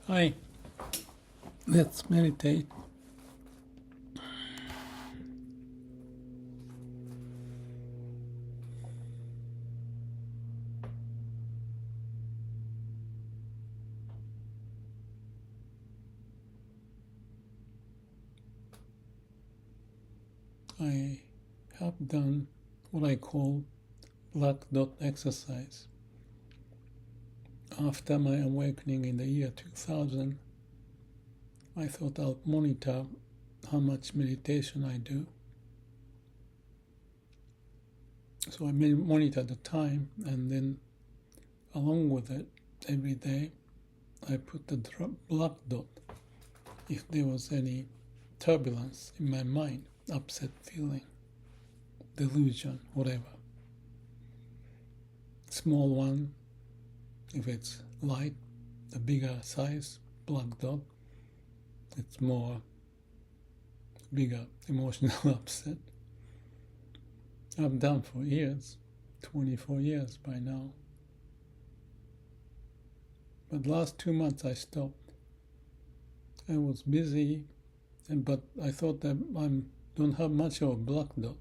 Hi, let's meditate. I have done what I call black dot exercise. After my awakening in the year 2000, I thought I'll monitor how much meditation I do. So I monitor the time, and then along with it, every day, I put the black dot if there was any turbulence in my mind, upset feeling, delusion, whatever. Small one, if it's light, the bigger size, black dot, it's more bigger emotional upset. I've done for years, 24 years by now. But last 2 months I stopped. I was busy, but I thought that I don't have much of a black dot.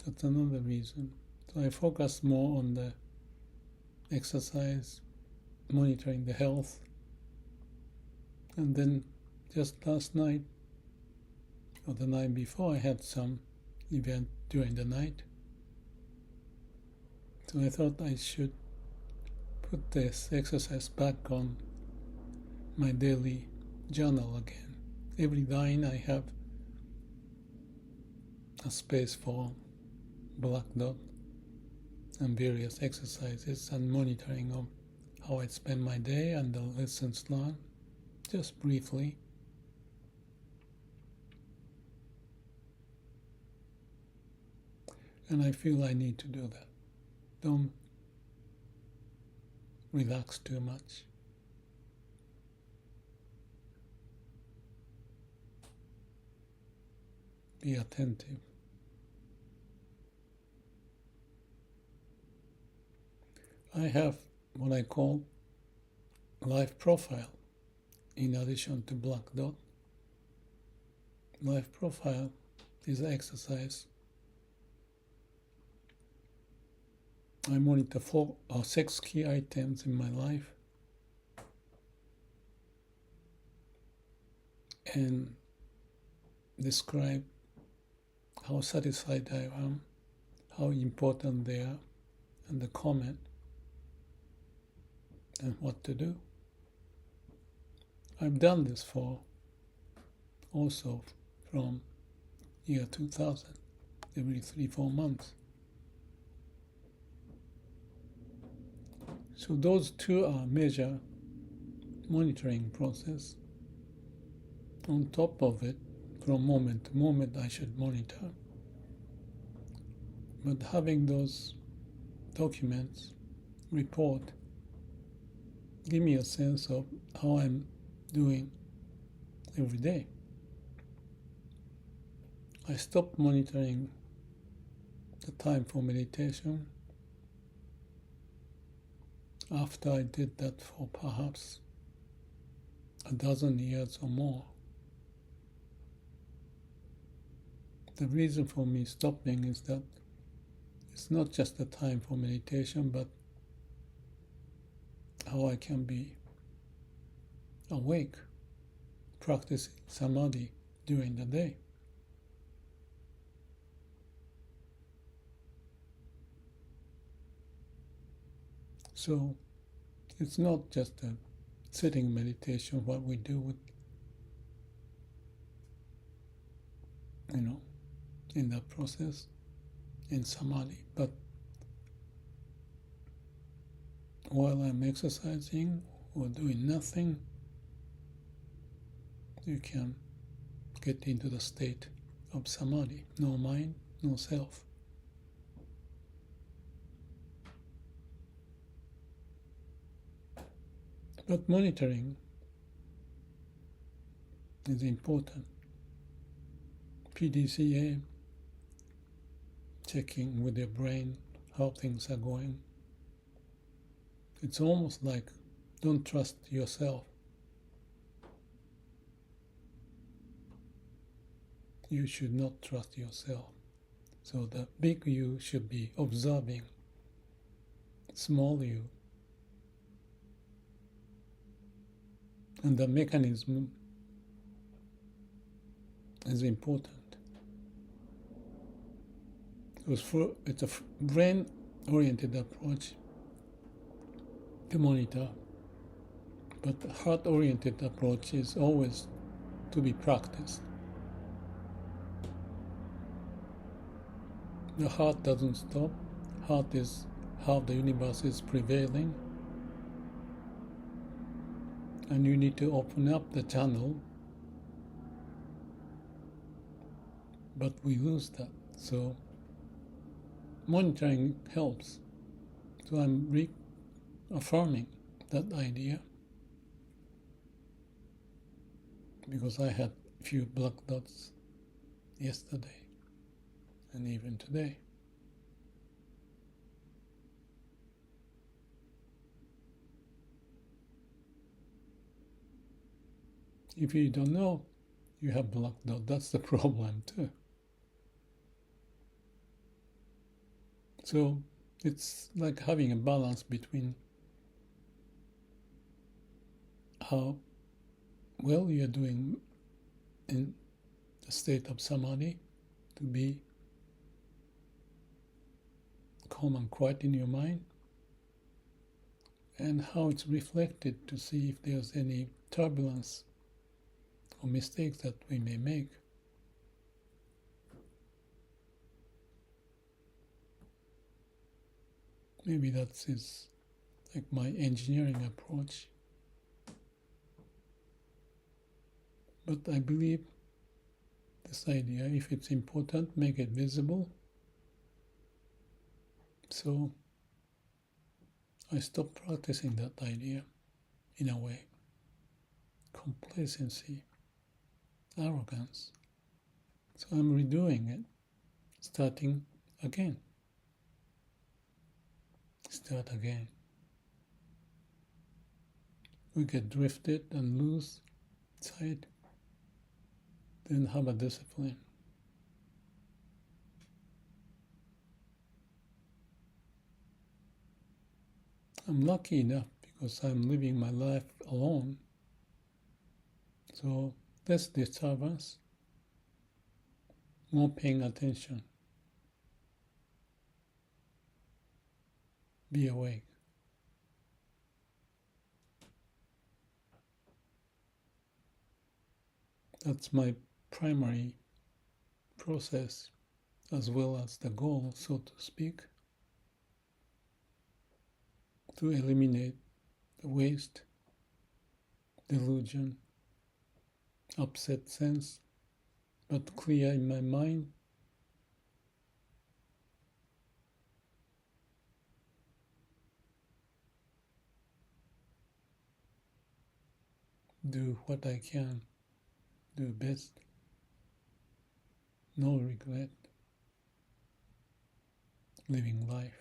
That's another reason. So I focus more on the exercise, monitoring the health. And then just last night or the night before, I had some event during the night. So I thought I should put this exercise back on my daily journal again. Every line I have a space for black dot and various exercises and monitoring of how I spend my day and the lessons learned, just briefly. And I feel I need to do that. Don't relax too much. Be attentive. I have what I call life profile in addition to black dot. Life profile is an exercise. I monitor 4 or 6 key items in my life and describe how satisfied I am, how important they are, and the comment, and what to do. I've done this for also from year 2000, every 3-4 months. So those two are major monitoring process. On top of it, from moment to moment, I should monitor. But having those documents, report, give me a sense of how I'm doing every day. I stopped monitoring the time for meditation after I did that for perhaps a dozen years or more. The reason for me stopping is that it's not just the time for meditation, but how I can be awake, practicing samadhi during the day. So it's not just a sitting meditation, what we do with, in that process, in samadhi. But while I'm exercising or doing nothing, you can get into the state of samadhi. No mind, no self. But monitoring is important. PDCA, checking with your brain how things are going. It's almost like don't trust yourself you should not trust yourself. So the big you should be observing small you. And the mechanism is important. It's a brain-oriented approach to monitor, but the heart-oriented approach is always to be practiced. The heart doesn't stop. Heart is how the universe is prevailing. And you need to open up the channel. But we lose that. So monitoring helps. So I'm reaffirming that idea. Because I had a few black dots yesterday. And even today. If you don't know you have black dot, that's the problem too. So it's like having a balance between how well you're doing in the state of samadhi, to be calm and quiet in your mind, and how it's reflected to see if there's any turbulence or mistakes that we may make. Maybe that's like my engineering approach. But I believe this idea, if it's important, make it visible. So I stopped practicing that idea in a way. Complacency, arrogance. So I'm redoing it, starting again. Start again. We get drifted and lose sight, then have a discipline. I'm lucky enough because I'm living my life alone. So less disturbance, more paying attention. Be awake. That's my primary process, as well as the goal, so to speak, to eliminate the waste, delusion, upset sense, but clear in my mind. Do what I can, do best, no regret, living life.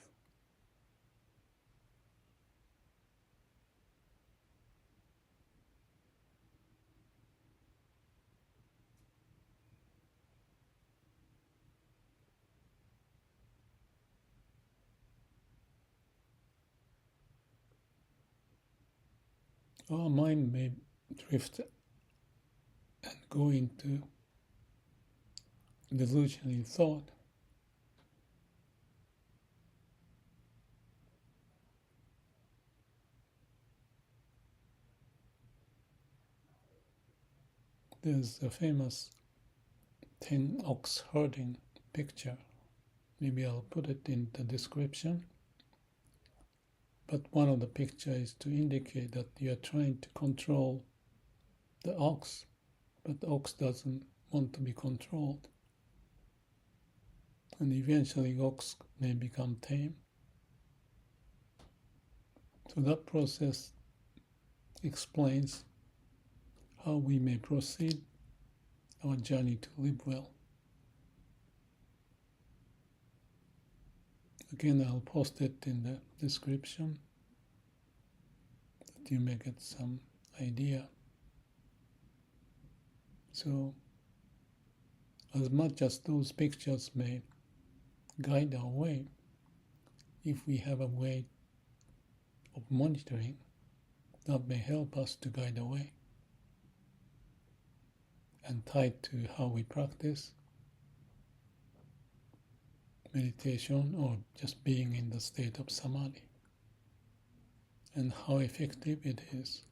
Our mind may drift and go into delusional thought. There's a famous 10 ox herding picture. Maybe I'll put it in the description. But one of the pictures is to indicate that you're trying to control the ox, but the ox doesn't want to be controlled. And eventually ox may become tame. So that process explains how we may proceed our journey to live well. Again, I'll post it in the description that you may get some idea. So As much as those pictures may guide our way, if we have a way of monitoring, that may help us to guide the way. And tied to how we practice meditation or just being in the state of samadhi, and how effective it is.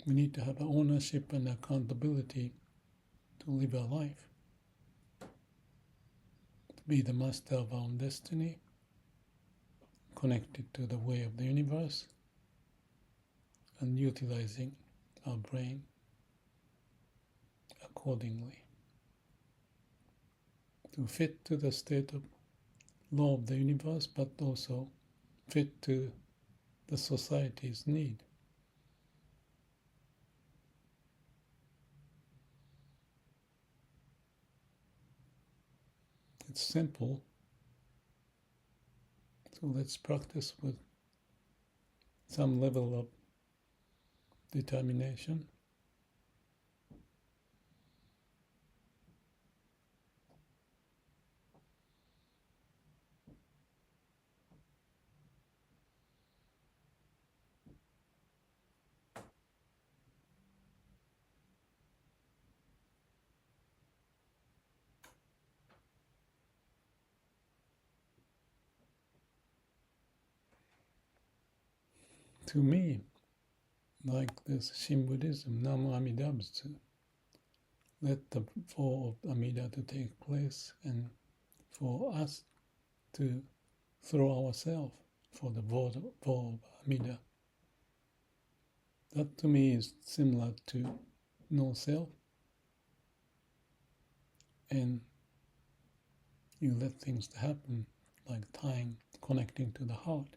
We need to have ownership and accountability to live our life, to be the master of our own destiny, connected to the way of the universe, and utilizing our brain accordingly to fit to the state of law of the universe, but also fit to the society's need. It's simple, so let's practice with some level of determination. To me, like this Shin Buddhism, Namo Amida Butsu, let the fall of Amida to take place, and for us to throw ourselves for the fall of Amida. That to me is similar to no self, and you let things happen like time connecting to the heart.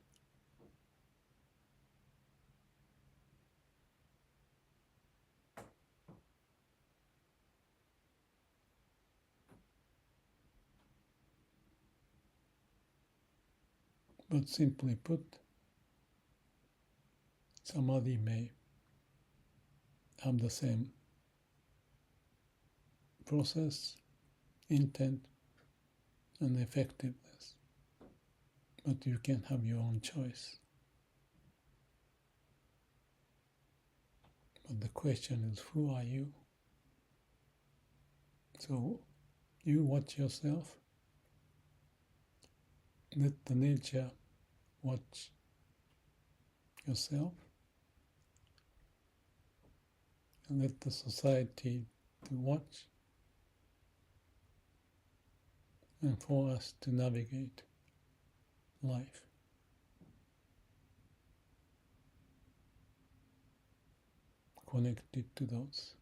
But simply put, samadhi may have the same process, intent, and effectiveness, but you can have your own choice. But the question is, who are you? So you watch yourself, let the nature watch yourself, and let the society to watch, and for us to navigate life. Connected to those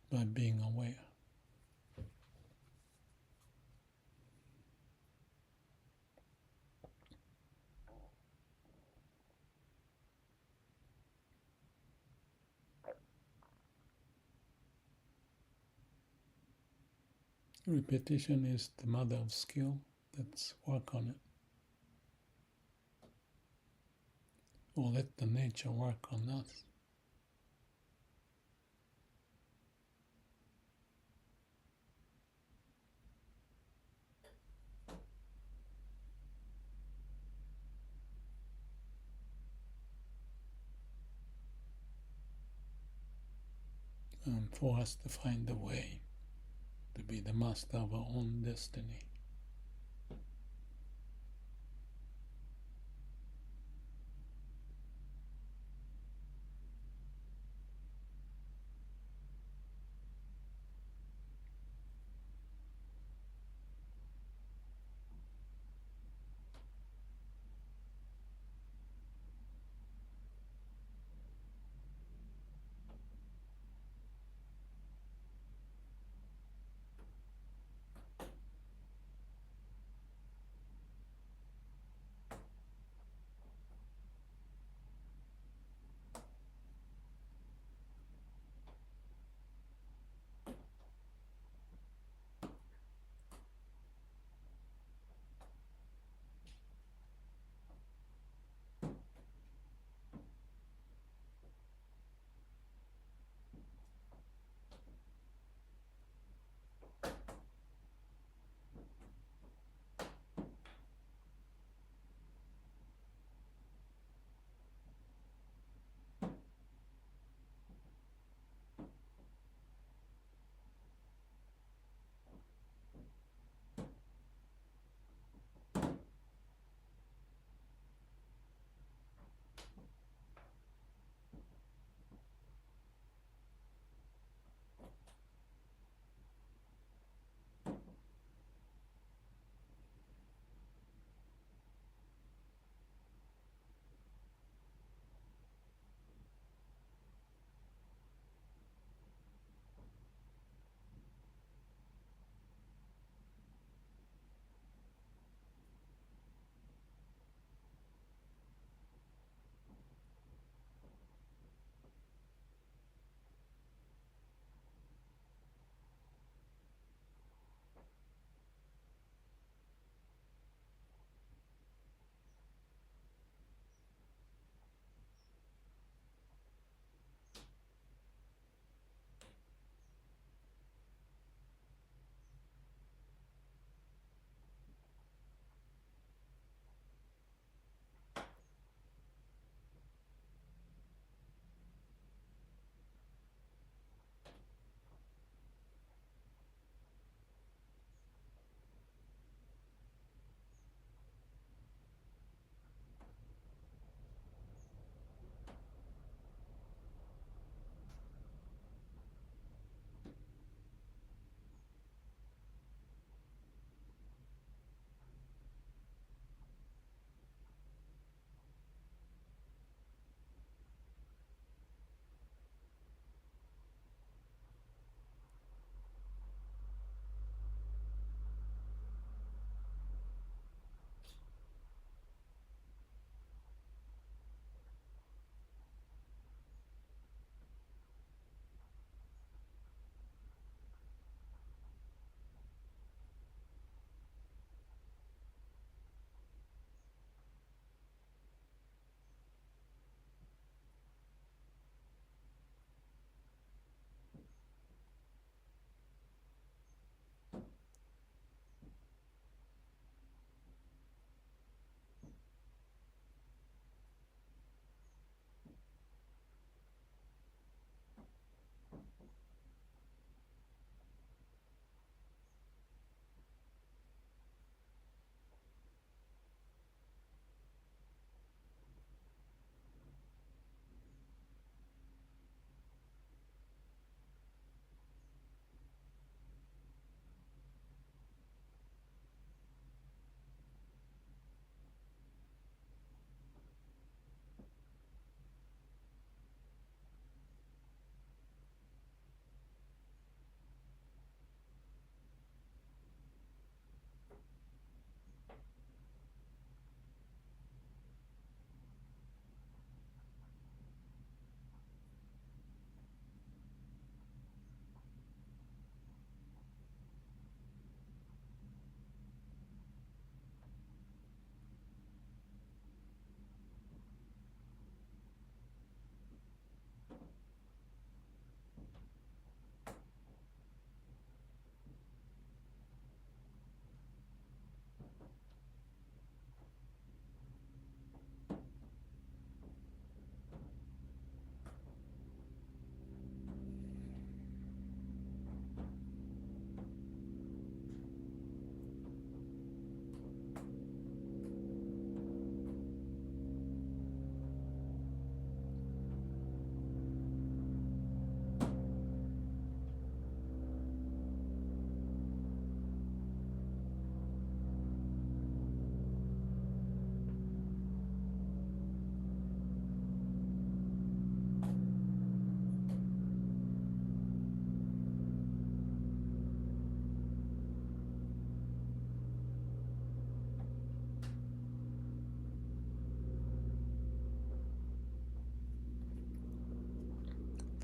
by being aware. Repetition is the mother of skill. Let's work on it. Or let the nature work on us. And for us to find a way to be the master of our own destiny.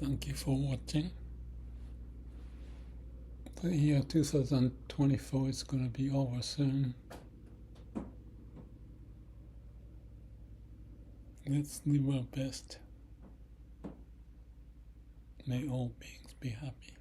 Thank you for watching. The year 2024 is going to be over soon. Let's live our best. May all beings be happy.